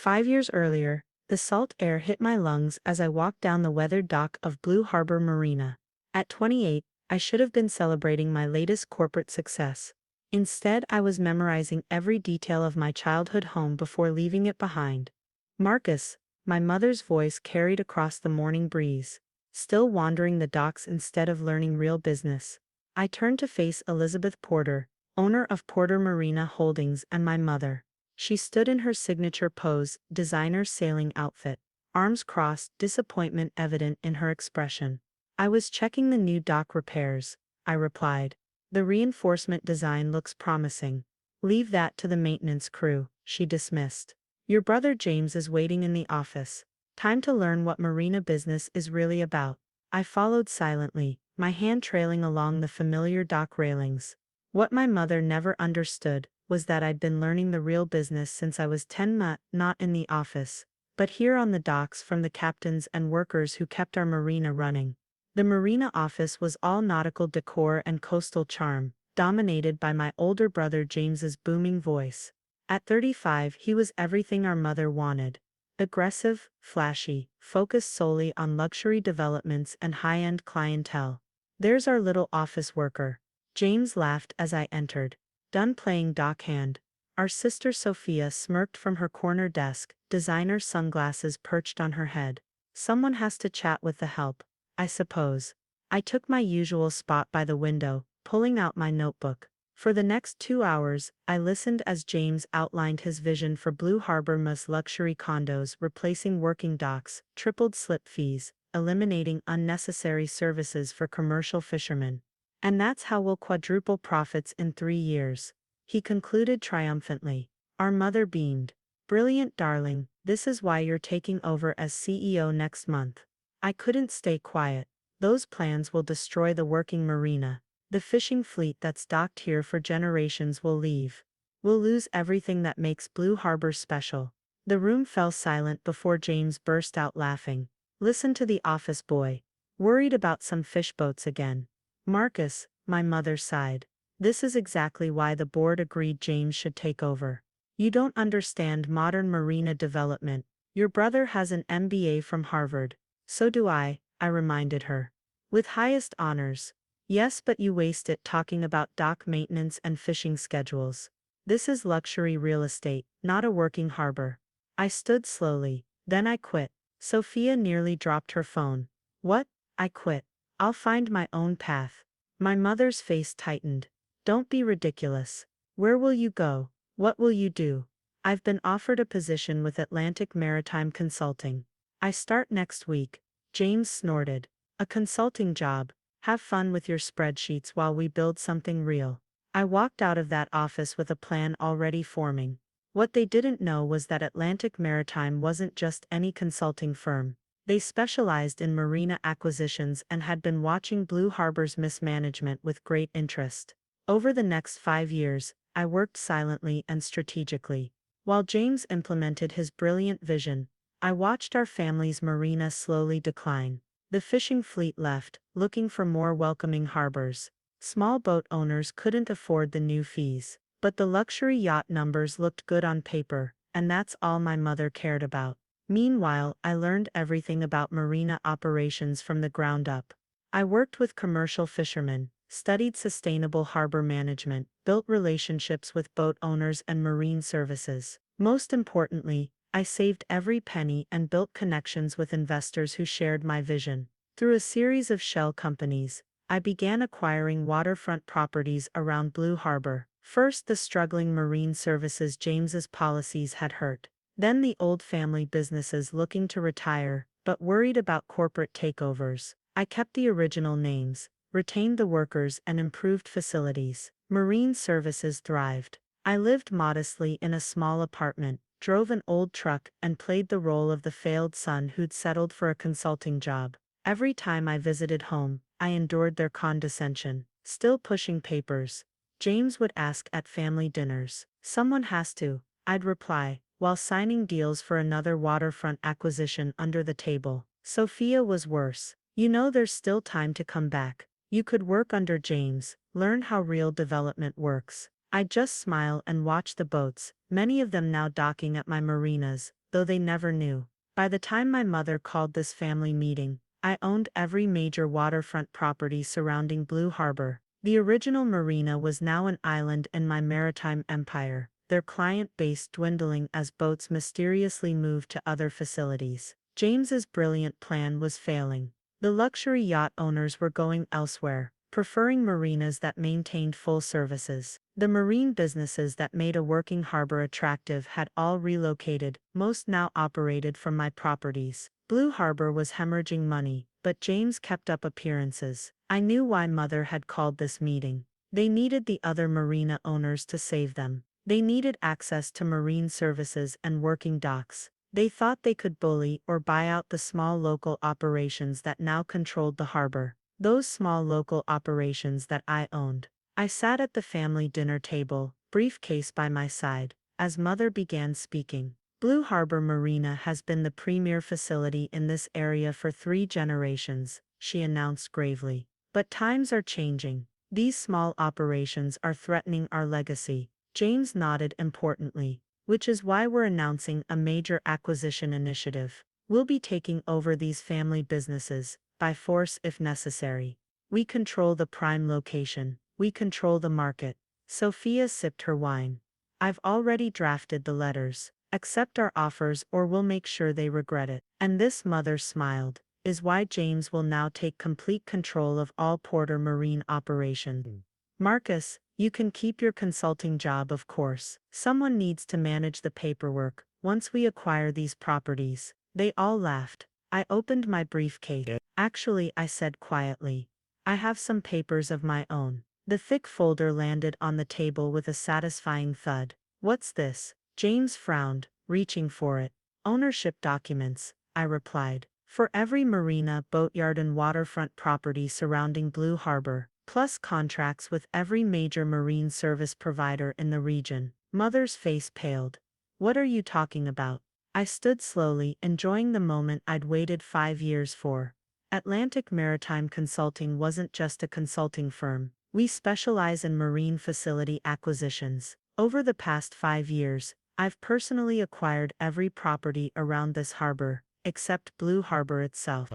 5 years earlier, the salt air hit my lungs as I walked down the weathered dock of Blue Harbor Marina. At 28, I should have been celebrating my latest corporate success. Instead, I was memorizing every detail of my childhood home before leaving it behind. Marcus, my mother's voice carried across the morning breeze. Still wandering the docks instead of learning real business. I turned to face Elizabeth Porter, owner of Porter Marina Holdings, and my mother. She stood in her signature pose, designer sailing outfit, arms crossed, disappointment evident in her expression. I was checking the new dock repairs, I replied. The reinforcement design looks promising. Leave that to the maintenance crew, she dismissed. Your brother James is waiting in the office. Time to learn what marina business is really about. I followed silently, my hand trailing along the familiar dock railings. What my mother never understood was that I'd been learning the real business since I was 10, not in the office, but here on the docks from the captains and workers who kept our marina running. The marina office was all nautical decor and coastal charm, dominated by my older brother James's booming voice. At 35, he was everything our mother wanted. Aggressive, flashy, focused solely on luxury developments and high-end clientele. There's our little office worker. James laughed as I entered. Done playing dockhand. Our sister Sophia smirked from her corner desk, designer sunglasses perched on her head. Someone has to chat with the help, I suppose. I took my usual spot by the window, pulling out my notebook. For the next 2 hours, I listened as James outlined his vision for Blue Harbor Marina's luxury condos, replacing working docks, tripled slip fees, eliminating unnecessary services for commercial fishermen. And that's how we'll quadruple profits in 3 years. He concluded triumphantly. Our mother beamed. Brilliant, darling, this is why you're taking over as CEO next month. I couldn't stay quiet. Those plans will destroy the working marina. The fishing fleet that's docked here for generations will leave. We'll lose everything that makes Blue Harbor special. The room fell silent before James burst out laughing. Listen to the office boy. Worried about some fish boats again. Marcus, my mother sighed. This is exactly why the board agreed James should take over. You don't understand modern marina development. Your brother has an MBA from Harvard. So do I reminded her. With highest honors. Yes, but you waste it talking about dock maintenance and fishing schedules. This is luxury real estate, not a working harbor. I stood slowly, then I quit. Sophia nearly dropped her phone. What? I quit. I'll find my own path. My mother's face tightened. Don't be ridiculous. Where will you go? What will you do? I've been offered a position with Atlantic Maritime Consulting. I start next week. James snorted. A consulting job. Have fun with your spreadsheets while we build something real. I walked out of that office with a plan already forming. What they didn't know was that Atlantic Maritime wasn't just any consulting firm. They specialized in marina acquisitions and had been watching Blue Harbor's mismanagement with great interest. Over the next 5 years, I worked silently and strategically. While James implemented his brilliant vision, I watched our family's marina slowly decline. The fishing fleet left, looking for more welcoming harbors. Small boat owners couldn't afford the new fees, but the luxury yacht numbers looked good on paper, and that's all my mother cared about. Meanwhile, I learned everything about marina operations from the ground up. I worked with commercial fishermen, studied sustainable harbor management, built relationships with boat owners and marine services. Most importantly, I saved every penny and built connections with investors who shared my vision. Through a series of shell companies, I began acquiring waterfront properties around Blue Harbor. First the struggling marine services James's policies had hurt. Then the old family businesses looking to retire, but worried about corporate takeovers. I kept the original names, retained the workers and improved facilities. Marine services thrived. I lived modestly in a small apartment, drove an old truck and played the role of the failed son who'd settled for a consulting job. Every time I visited home, I endured their condescension. Still pushing papers. James would ask at family dinners. Someone has to, I'd reply, while signing deals for another waterfront acquisition under the table. Sophia was worse. You know, there's still time to come back. You could work under James, learn how real development works. I just smile and watch the boats, many of them now docking at my marinas, though they never knew. By the time my mother called this family meeting, I owned every major waterfront property surrounding Blue Harbor. The original marina was now an island in my maritime empire, their client base dwindling as boats mysteriously moved to other facilities. James's brilliant plan was failing. The luxury yacht owners were going elsewhere, preferring marinas that maintained full services. The marine businesses that made a working harbor attractive had all relocated, most now operated from my properties. Blue Harbor was hemorrhaging money, but James kept up appearances. I knew why Mother had called this meeting. They needed the other marina owners to save them. They needed access to marine services and working docks. They thought they could bully or buy out the small local operations that now controlled the harbor. Those small local operations that I owned. I sat at the family dinner table, briefcase by my side, as Mother began speaking. Blue Harbor Marina has been the premier facility in this area for 3 generations, she announced gravely. But times are changing. These small operations are threatening our legacy. James nodded importantly, which is why we're announcing a major acquisition initiative. We'll be taking over these family businesses, by force if necessary. We control the prime location. We control the market. Sophia sipped her wine. I've already drafted the letters. Accept our offers or we'll make sure they regret it. And this, Mother smiled, is why James will now take complete control of all Porter Marine operations. Marcus, you can keep your consulting job, of course. Someone needs to manage the paperwork. Once we acquire these properties. They all laughed. I opened my briefcase. Actually, I said quietly, I have some papers of my own. The thick folder landed on the table with a satisfying thud. What's this? James frowned, reaching for it. Ownership documents, I replied. For every marina, boatyard and waterfront property surrounding Blue Harbor, plus contracts with every major marine service provider in the region. Mother's face paled. What are you talking about? I stood slowly, enjoying the moment I'd waited 5 years for. Atlantic Maritime Consulting wasn't just a consulting firm. We specialize in marine facility acquisitions. Over the past 5 years, I've personally acquired every property around this harbor, except Blue Harbor itself.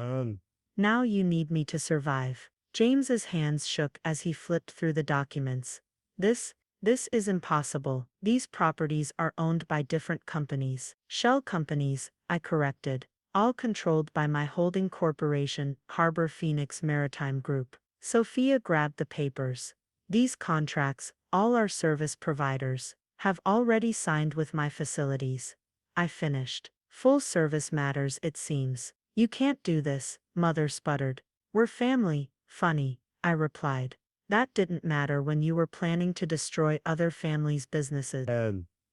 Now you need me to survive. James's hands shook as he flipped through the documents. This is impossible. These properties are owned by different companies. Shell companies, I corrected. All controlled by my holding corporation, Harbor Phoenix Maritime Group. Sophia grabbed the papers. These contracts, all our service providers, have already signed with my facilities. I finished. Full service matters, it seems. You can't do this, Mother sputtered. We're family. Funny, I replied. That didn't matter when you were planning to destroy other families' businesses.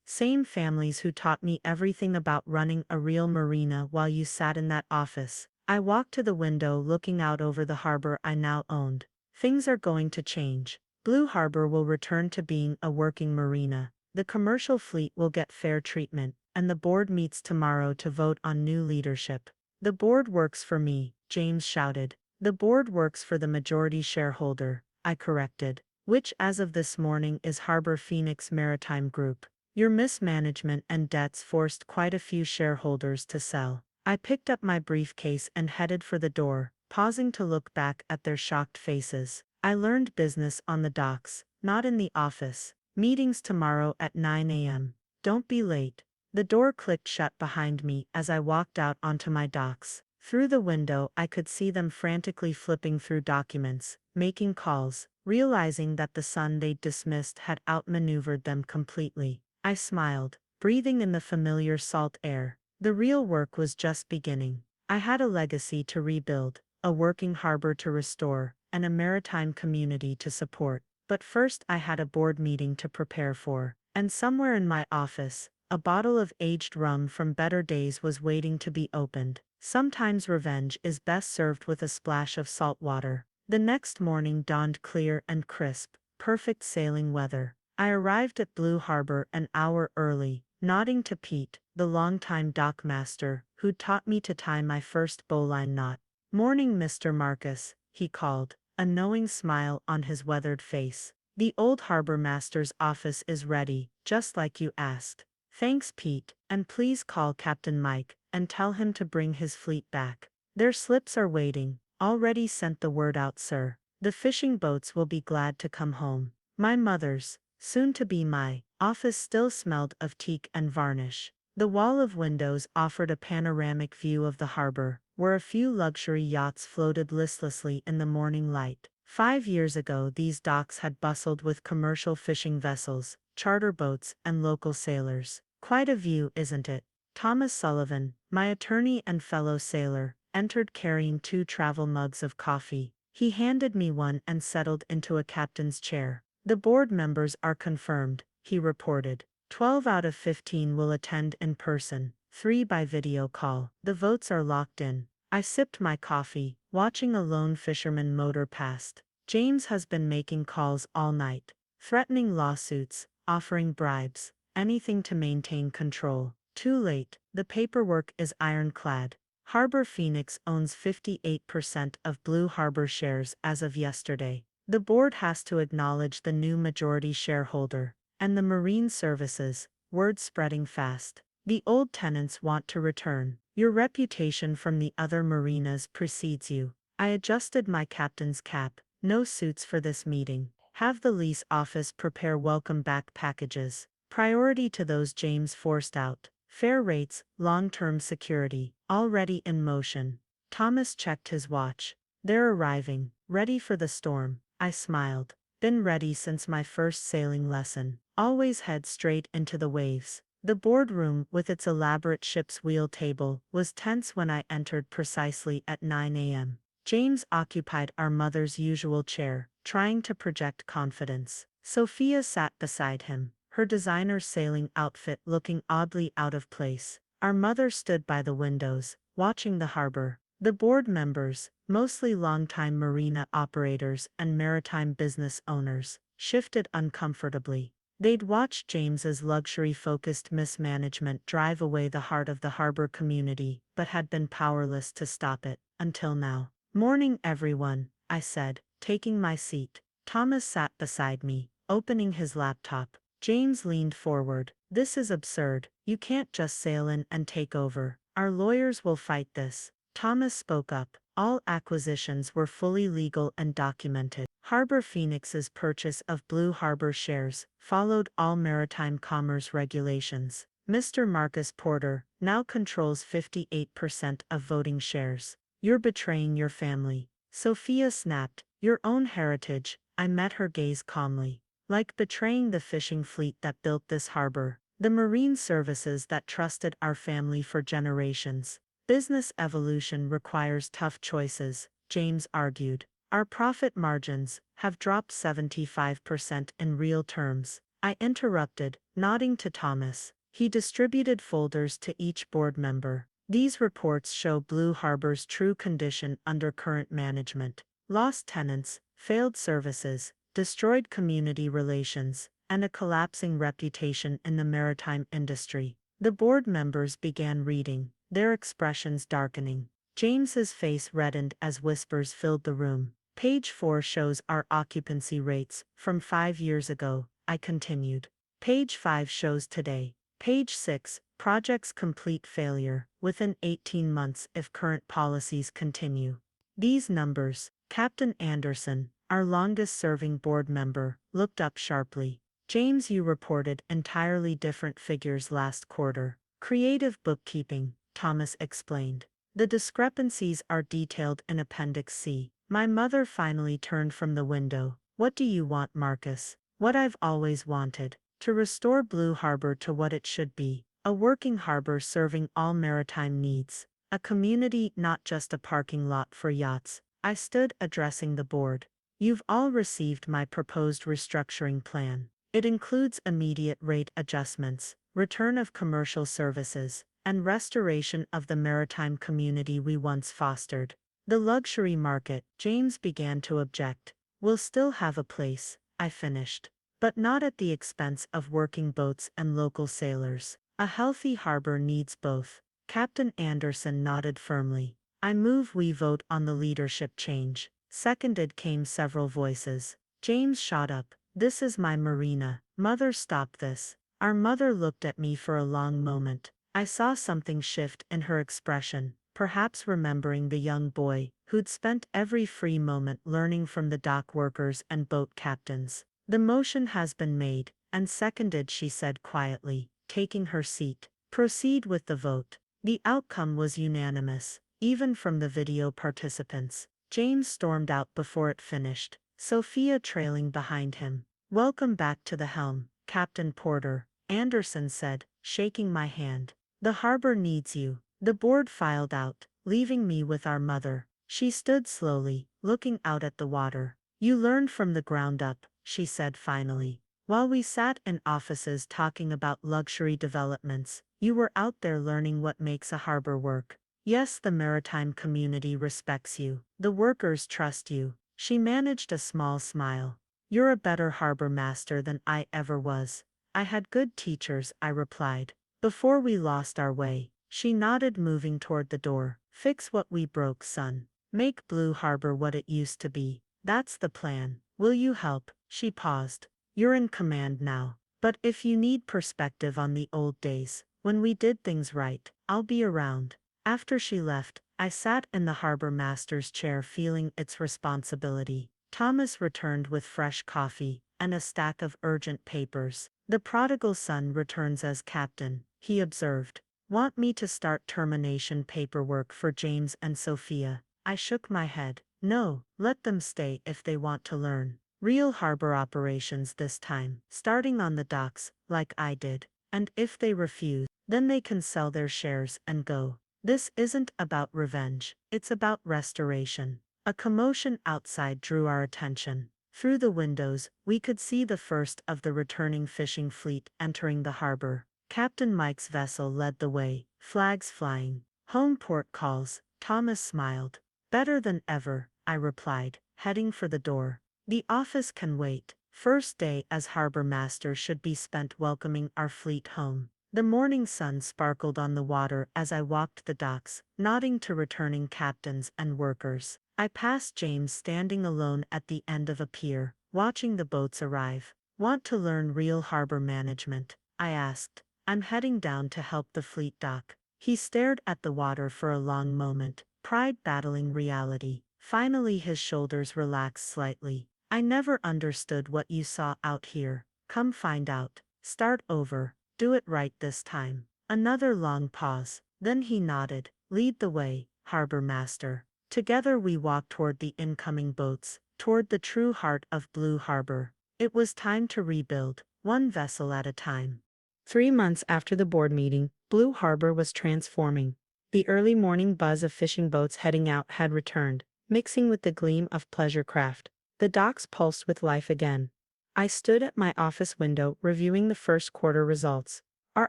Same families who taught me everything about running a real marina while you sat in that office. I walked to the window looking out over the harbor I now owned. Things are going to change. Blue Harbor will return to being a working marina. The commercial fleet will get fair treatment, and the board meets tomorrow to vote on new leadership. The board works for me, James shouted. The board works for the majority shareholder, I corrected, which as of this morning is Harbor Phoenix Maritime Group. Your mismanagement and debts forced quite a few shareholders to sell. I picked up my briefcase and headed for the door, pausing to look back at their shocked faces. I learned business on the docks, not in the office. Meetings tomorrow at 9 a.m. Don't be late. The door clicked shut behind me as I walked out onto my docks. Through the window I could see them frantically flipping through documents, making calls, realizing that the son they'd dismissed had outmaneuvered them completely. I smiled, breathing in the familiar salt air. The real work was just beginning. I had a legacy to rebuild, a working harbor to restore, and a maritime community to support. But first I had a board meeting to prepare for, and somewhere in my office, a bottle of aged rum from better days was waiting to be opened. Sometimes revenge is best served with a splash of salt water. The next morning dawned clear and crisp, perfect sailing weather. I arrived at Blue Harbor an hour early, nodding to Pete, the longtime dock master, who'd taught me to tie my first bowline knot. "Morning, Mr. Marcus," he called, a knowing smile on his weathered face. The old harbor master's office is ready, just like you asked. Thanks, Pete, and please call Captain Mike and tell him to bring his fleet back. Their slips are waiting. Already sent the word out, sir. The fishing boats will be glad to come home. My mother's, soon to be my, office still smelled of teak and varnish. The wall of windows offered a panoramic view of the harbor, where a few luxury yachts floated listlessly in the morning light. 5 years ago, these docks had bustled with commercial fishing vessels, charter boats, and local sailors. Quite a view, isn't it? Thomas Sullivan, my attorney and fellow sailor, entered carrying 2 travel mugs of coffee. He handed me one and settled into a captain's chair. The board members are confirmed, he reported. 12 out of 15 will attend in person, 3 by video call. The votes are locked in. I sipped my coffee, watching a lone fisherman motor past. James has been making calls all night, threatening lawsuits, offering bribes, anything to maintain control. Too late, the paperwork is ironclad. Harbor Phoenix owns 58% of Blue Harbor shares as of yesterday. The board has to acknowledge the new majority shareholder, and the Marine Services, word spreading fast. The old tenants want to return. Your reputation from the other marinas precedes you. I adjusted my captain's cap. No suits for this meeting. Have the lease office prepare welcome back packages. Priority to those James forced out. Fair rates, long-term security, already in motion. Thomas checked his watch. They're arriving, ready for the storm. I smiled. Been ready since my first sailing lesson. Always head straight into the waves. The boardroom, with its elaborate ship's wheel table, was tense when I entered precisely at 9 a.m. James occupied our mother's usual chair, trying to project confidence. Sophia sat beside him, her designer sailing outfit looking oddly out of place. Our mother stood by the windows, watching the harbor. The board members, mostly longtime marina operators and maritime business owners, shifted uncomfortably. They'd watched James's luxury-focused mismanagement drive away the heart of the harbor community, but had been powerless to stop it, until now. Morning, everyone, I said, taking my seat. Thomas sat beside me, opening his laptop. James leaned forward. This is absurd. You can't just sail in and take over. Our lawyers will fight this. Thomas spoke up. All acquisitions were fully legal and documented. Harbor Phoenix's purchase of Blue Harbor shares followed all maritime commerce regulations. Mr. Marcus Porter now controls 58% of voting shares. You're betraying your family. Sophia snapped. Your own heritage. I met her gaze calmly. Like betraying the fishing fleet that built this harbor. The marine services that trusted our family for generations. Business evolution requires tough choices, James argued. Our profit margins have dropped 75% in real terms. I interrupted, nodding to Thomas. He distributed folders to each board member. These reports show Blue Harbor's true condition under current management. Lost tenants, failed services, destroyed community relations, and a collapsing reputation in the maritime industry. The board members began reading, their expressions darkening. James's face reddened as whispers filled the room. Page 4 shows our occupancy rates from 5 years ago, I continued. Page 5 shows today. Page 6, projects complete failure within 18 months if current policies continue. These numbers, Captain Anderson, our longest-serving board member, looked up sharply. James, you reported entirely different figures last quarter. Creative bookkeeping, Thomas explained. The discrepancies are detailed in Appendix C. My mother finally turned from the window. What do you want, Marcus? What I've always wanted. To restore Blue Harbor to what it should be. A working harbor serving all maritime needs. A community, not just a parking lot for yachts. I stood addressing the board. You've all received my proposed restructuring plan. It includes immediate rate adjustments, return of commercial services, and restoration of the maritime community we once fostered. The luxury market, James began to object, will still have a place, I finished. But not at the expense of working boats and local sailors. A healthy harbor needs both. Captain Anderson nodded firmly. I move we vote on the leadership change. Seconded came several voices. James shot up. This is my Marina. Mother, stop this. Our mother looked at me for a long moment. I saw something shift in her expression, perhaps remembering the young boy who'd spent every free moment learning from the dock workers and boat captains. The motion has been made and seconded, she said quietly, taking her seat. Proceed with the vote. The outcome was unanimous, even from the video participants. James stormed out before it finished, Sophia trailing behind him. Welcome back to the helm, Captain Porter, Anderson said, shaking my hand. The harbor needs you. The board filed out, leaving me with our mother. She stood slowly, looking out at the water. You learned from the ground up, she said finally. While we sat in offices talking about luxury developments, you were out there learning what makes a harbor work. Yes, the maritime community respects you. The workers trust you. She managed a small smile. You're a better harbor master than I ever was. I had good teachers, I replied. Before we lost our way, she nodded, moving toward the door. Fix what we broke, son. Make Blue Harbor what it used to be. That's the plan. Will you help? She paused. You're in command now. But if you need perspective on the old days, when we did things right, I'll be around. After she left, I sat in the harbor master's chair, feeling its responsibility. Thomas returned with fresh coffee and a stack of urgent papers. The prodigal son returns as captain, he observed. Want me to start termination paperwork for James and Sophia? I shook my head. No, let them stay if they want to learn. Real harbor operations this time, starting on the docks, like I did. And if they refuse, then they can sell their shares and go. This isn't about revenge, it's about restoration. A commotion outside drew our attention. Through the windows, we could see the first of the returning fishing fleet entering the harbor. Captain Mike's vessel led the way, flags flying. Home port calls, Thomas smiled. Better than ever, I replied, heading for the door. The office can wait. First day as harbor master should be spent welcoming our fleet home. The morning sun sparkled on the water as I walked the docks, nodding to returning captains and workers. I passed James standing alone at the end of a pier, watching the boats arrive. Want to learn real harbor management? I asked. I'm heading down to help the fleet dock. He stared at the water for a long moment, pride battling reality. Finally his shoulders relaxed slightly. I never understood what you saw out here. Come find out. Start over. Do it right this time. Another long pause. Then he nodded. Lead the way, harbor master. Together we walked toward the incoming boats, toward the true heart of Blue Harbor. It was time to rebuild, one vessel at a time. 3 months after the board meeting, Blue Harbor was transforming. The early morning buzz of fishing boats heading out had returned, mixing with the gleam of pleasure craft. The docks pulsed with life again. I stood at my office window reviewing the first quarter results. Our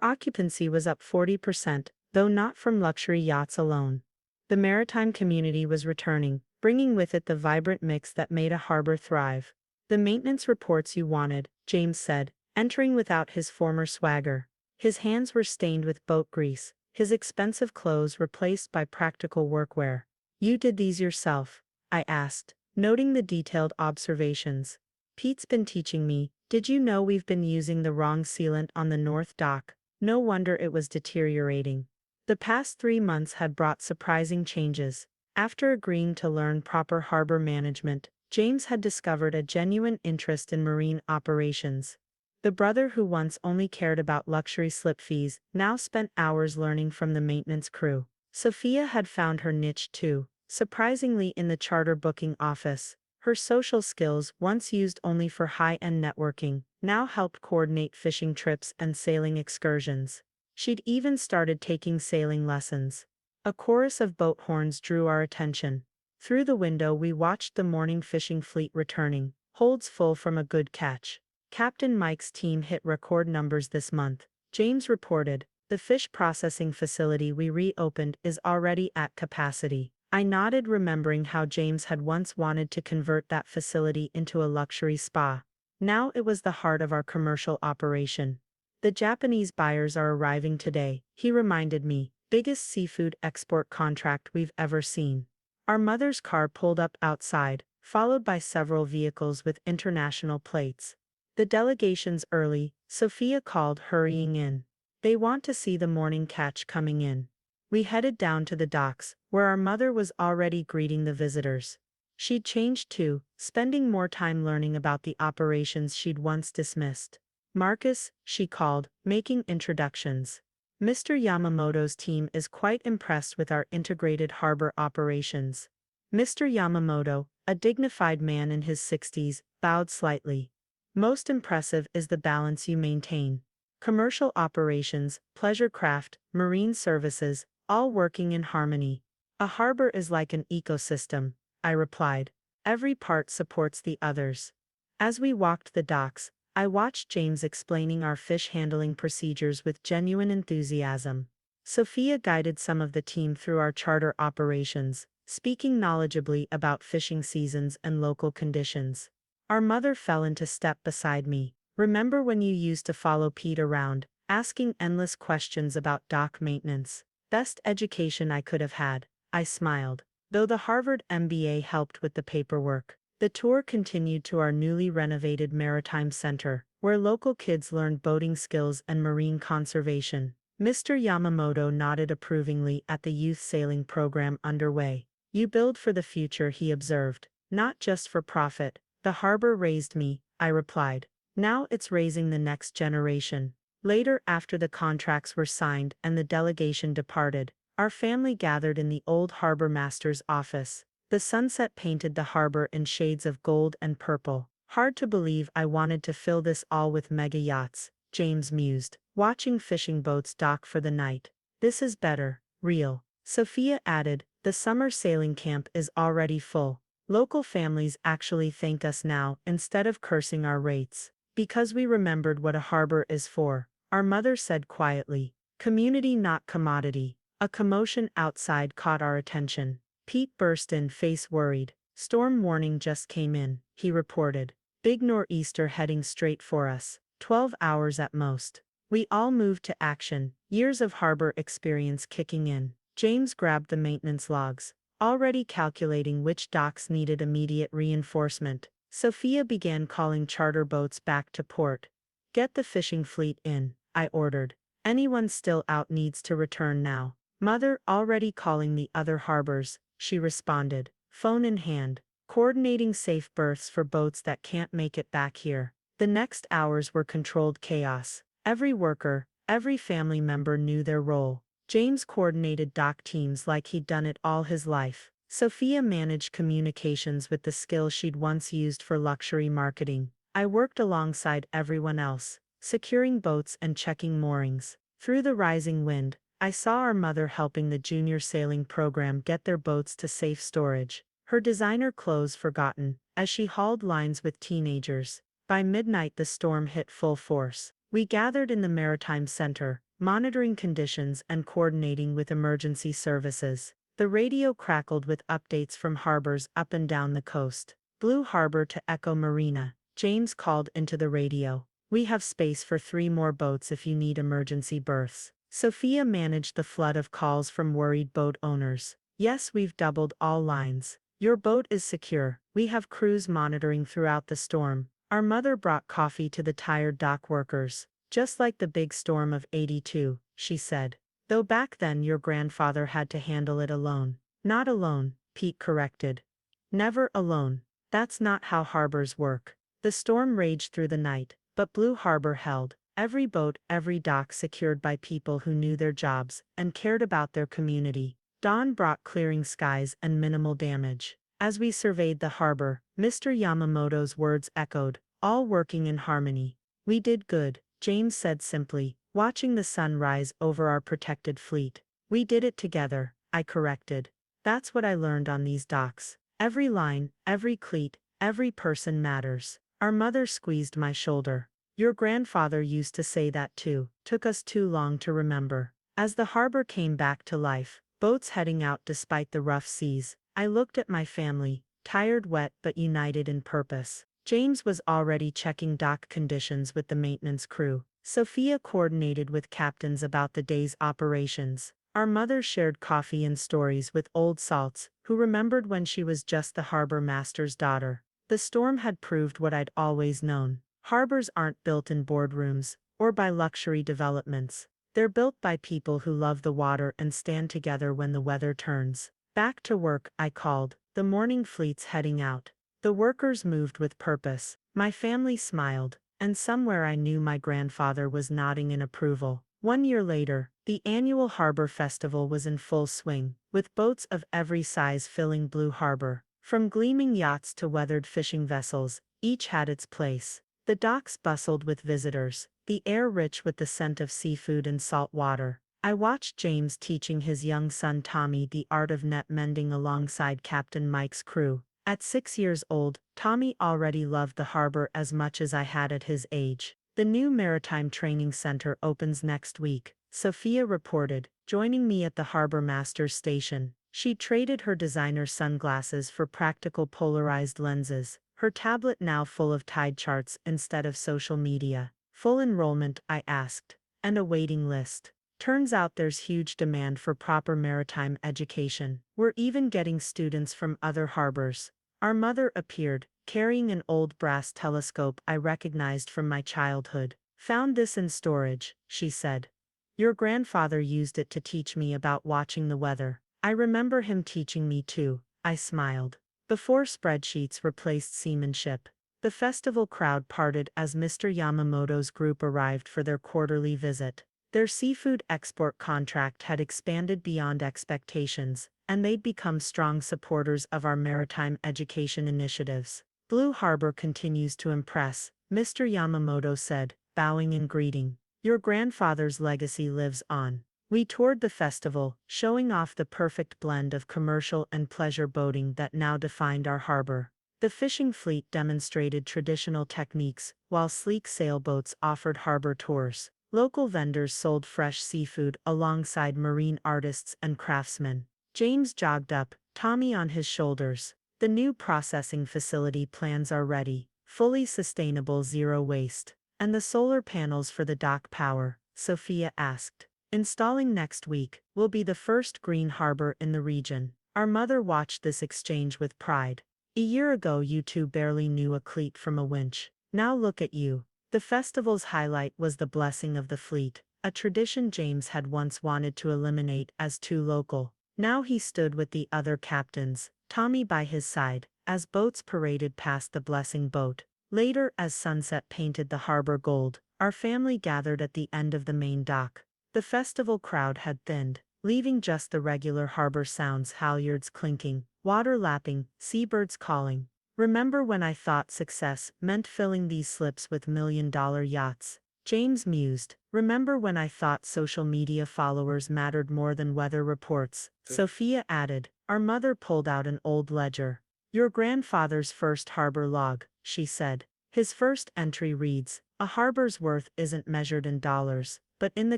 occupancy was up 40%, though not from luxury yachts alone. The maritime community was returning, bringing with it the vibrant mix that made a harbor thrive. The maintenance reports you wanted, James said, entering without his former swagger. His hands were stained with boat grease, his expensive clothes replaced by practical workwear. You did these yourself? I asked, noting the detailed observations. Pete's been teaching me. Did you know we've been using the wrong sealant on the north dock? No wonder it was deteriorating. The past 3 months had brought surprising changes. After agreeing to learn proper harbor management, James had discovered a genuine interest in marine operations. The brother who once only cared about luxury slip fees now spent hours learning from the maintenance crew. Sophia had found her niche too, surprisingly in the charter booking office. Her social skills, once used only for high-end networking, now helped coordinate fishing trips and sailing excursions. She'd even started taking sailing lessons. A chorus of boat horns drew our attention. Through the window we watched the morning fishing fleet returning, holds full from a good catch. Captain Mike's team hit record numbers this month, James reported. The fish processing facility we reopened is already at capacity. I nodded, remembering how James had once wanted to convert that facility into a luxury spa. Now it was the heart of our commercial operation. The Japanese buyers are arriving today, he reminded me. Biggest seafood export contract we've ever seen. Our mother's car pulled up outside, followed by several vehicles with international plates. The delegation's early, Sophia called, hurrying in. They want to see the morning catch coming in. We headed down to the docks, where our mother was already greeting the visitors. She'd changed too, spending more time learning about the operations she'd once dismissed. Marcus, she called, making introductions. Mr. Yamamoto's team is quite impressed with our integrated harbor operations. Mr. Yamamoto, a dignified man in his 60s, bowed slightly. Most impressive is the balance you maintain. Commercial operations, pleasure craft, marine services, all working in harmony. A harbor is like an ecosystem, I replied. Every part supports the others. As we walked the docks, I watched James explaining our fish handling procedures with genuine enthusiasm. Sophia guided some of the team through our charter operations, speaking knowledgeably about fishing seasons and local conditions. Our mother fell into step beside me. Remember when you used to follow Pete around, asking endless questions about dock maintenance? Best education I could have had, I smiled. Though the Harvard MBA helped with the paperwork, the tour continued to our newly renovated Maritime Center, where local kids learned boating skills and marine conservation. Mr. Yamamoto nodded approvingly at the youth sailing program underway. You build for the future, he observed, not just for profit. The harbor raised me, I replied. Now it's raising the next generation. Later, after the contracts were signed and the delegation departed, our family gathered in the old harbor master's office. The sunset painted the harbor in shades of gold and purple. Hard to believe I wanted to fill this all with mega yachts, James mused, watching fishing boats dock for the night. This is better, real. Sophia added, the summer sailing camp is already full. Local families actually thank us now instead of cursing our rates. Because we remembered what a harbor is for, our mother said quietly. Community, not commodity. A commotion outside caught our attention. Pete burst in, face worried. Storm warning just came in, he reported. Big nor'easter heading straight for us. 12 hours at most. We all moved to action, years of harbor experience kicking in. James grabbed the maintenance logs, already calculating which docks needed immediate reinforcement. Sophia began calling charter boats back to port. Get the fishing fleet in, I ordered. Anyone still out needs to return now. Mother, already calling the other harbors, she responded, phone in hand, coordinating safe berths for boats that can't make it back here. The next hours were controlled chaos. Every worker, every family member knew their role. James coordinated dock teams like he'd done it all his life. Sophia managed communications with the skill she'd once used for luxury marketing. I worked alongside everyone else, securing boats and checking moorings. Through the rising wind, I saw our mother helping the junior sailing program get their boats to safe storage, her designer clothes forgotten, as she hauled lines with teenagers. By midnight the storm hit full force. We gathered in the Maritime Center, monitoring conditions and coordinating with emergency services. The radio crackled with updates from harbors up and down the coast. Blue Harbor to Echo Marina, James called into the radio. We have space for 3 more boats if you need emergency berths. Sophia managed the flood of calls from worried boat owners. Yes, we've doubled all lines. Your boat is secure. We have crews monitoring throughout the storm. Our mother brought coffee to the tired dock workers. Just like the big storm of '82, she said. Though back then your grandfather had to handle it alone. Not alone, Pete corrected. Never alone. That's not how harbors work. The storm raged through the night, but Blue Harbor held. Every boat, every dock secured by people who knew their jobs and cared about their community. Dawn brought clearing skies and minimal damage. As we surveyed the harbor, Mr. Yamamoto's words echoed, all working in harmony. We did good, James said simply, watching the sun rise over our protected fleet. We did it together, I corrected. That's what I learned on these docks. Every line, every cleat, every person matters. Our mother squeezed my shoulder. Your grandfather used to say that too. Took us too long to remember. As the harbor came back to life, boats heading out despite the rough seas, I looked at my family, tired, wet, but united in purpose. James was already checking dock conditions with the maintenance crew. Sophia coordinated with captains about the day's operations. Our mother shared coffee and stories with old salts, who remembered when she was just the harbor master's daughter. The storm had proved what I'd always known. Harbors aren't built in boardrooms or by luxury developments. They're built by people who love the water and stand together when the weather turns. Back to work, I called. The morning fleet's heading out. The workers moved with purpose. My family smiled, and somewhere I knew my grandfather was nodding in approval. 1 year later, the annual Harbor Festival was in full swing, with boats of every size filling Blue Harbor. From gleaming yachts to weathered fishing vessels, each had its place. The docks bustled with visitors, the air rich with the scent of seafood and salt water. I watched James teaching his young son Tommy the art of net mending alongside Captain Mike's crew. At 6 years old, Tommy already loved the harbor as much as I had at his age. The new Maritime Training Center opens next week, Sophia reported, joining me at the harbor master's station. She traded her designer sunglasses for practical polarized lenses, her tablet now full of tide charts instead of social media. Full enrollment, I asked, and a waiting list. Turns out there's huge demand for proper maritime education. We're even getting students from other harbors. Our mother appeared, carrying an old brass telescope I recognized from my childhood. Found this in storage, she said. Your grandfather used it to teach me about watching the weather. I remember him teaching me too, I smiled. Before spreadsheets replaced seamanship, the festival crowd parted as Mr. Yamamoto's group arrived for their quarterly visit. Their seafood export contract had expanded beyond expectations, and they'd become strong supporters of our maritime education initiatives. Blue Harbor continues to impress, Mr. Yamamoto said, bowing in greeting. Your grandfather's legacy lives on. We toured the festival, showing off the perfect blend of commercial and pleasure boating that now defined our harbor. The fishing fleet demonstrated traditional techniques, while sleek sailboats offered harbor tours. Local vendors sold fresh seafood alongside marine artists and craftsmen. James jogged up, Tommy on his shoulders. The new processing facility plans are ready, fully sustainable, zero waste. And the solar panels for the dock power, Sophia asked. Installing next week, will be the first green harbor in the region. Our mother watched this exchange with pride. A year ago you two barely knew a cleat from a winch. Now look at you. The festival's highlight was the blessing of the fleet, a tradition James had once wanted to eliminate as too local. Now he stood with the other captains, Tommy by his side, as boats paraded past the blessing boat. Later, as sunset painted the harbor gold, our family gathered at the end of the main dock. The festival crowd had thinned, leaving just the regular harbor sounds: halyards clinking, water lapping, seabirds calling. Remember when I thought success meant filling these slips with million-dollar yachts? James mused. Remember when I thought social media followers mattered more than weather reports? Sophia added. Our mother pulled out an old ledger. Your grandfather's first harbor log, she said. His first entry reads, a harbor's worth isn't measured in dollars, but in the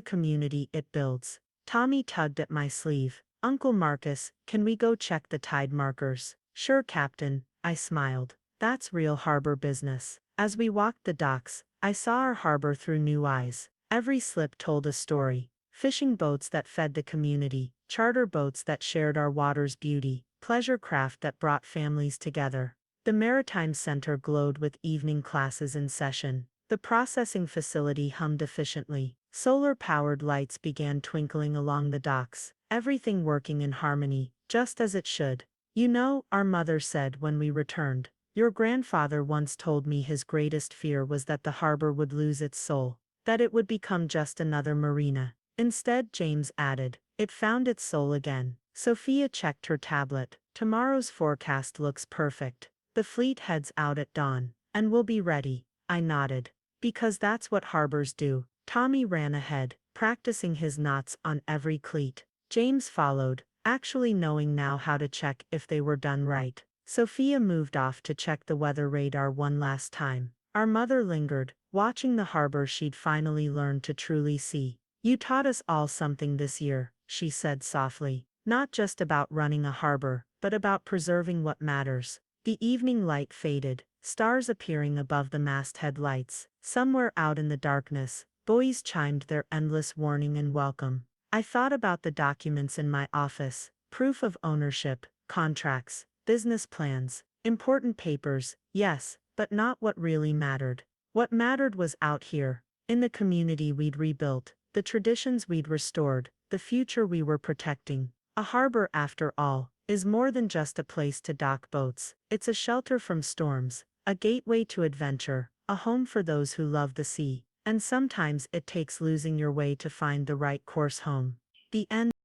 community it builds. Tommy tugged at my sleeve. Uncle Marcus, can we go check the tide markers? Sure, Captain, I smiled. That's real harbor business. As we walked the docks, I saw our harbor through new eyes. Every slip told a story. Fishing boats that fed the community, charter boats that shared our water's beauty, pleasure craft that brought families together. The Maritime Center glowed with evening classes in session. The processing facility hummed efficiently. Solar-powered lights began twinkling along the docks, everything working in harmony, just as it should. You know, our mother said when we returned, your grandfather once told me his greatest fear was that the harbor would lose its soul, that it would become just another marina. Instead, James added, it found its soul again. Sophia checked her tablet. Tomorrow's forecast looks perfect. The fleet heads out at dawn, and we'll be ready. I nodded. Because that's what harbors do. Tommy ran ahead, practicing his knots on every cleat. James followed, actually knowing now how to check if they were done right. Sophia moved off to check the weather radar one last time. Our mother lingered, watching the harbor she'd finally learned to truly see. You taught us all something this year, she said softly. Not just about running a harbor, but about preserving what matters. The evening light faded, stars appearing above the masthead lights. Somewhere out in the darkness, buoys chimed their endless warning and welcome. I thought about the documents in my office, proof of ownership, contracts, business plans, important papers, yes, but not what really mattered. What mattered was out here, in the community we'd rebuilt, the traditions we'd restored, the future we were protecting. A harbor, after all, is more than just a place to dock boats. It's a shelter from storms, a gateway to adventure, a home for those who love the sea. And sometimes it takes losing your way to find the right course home. The end.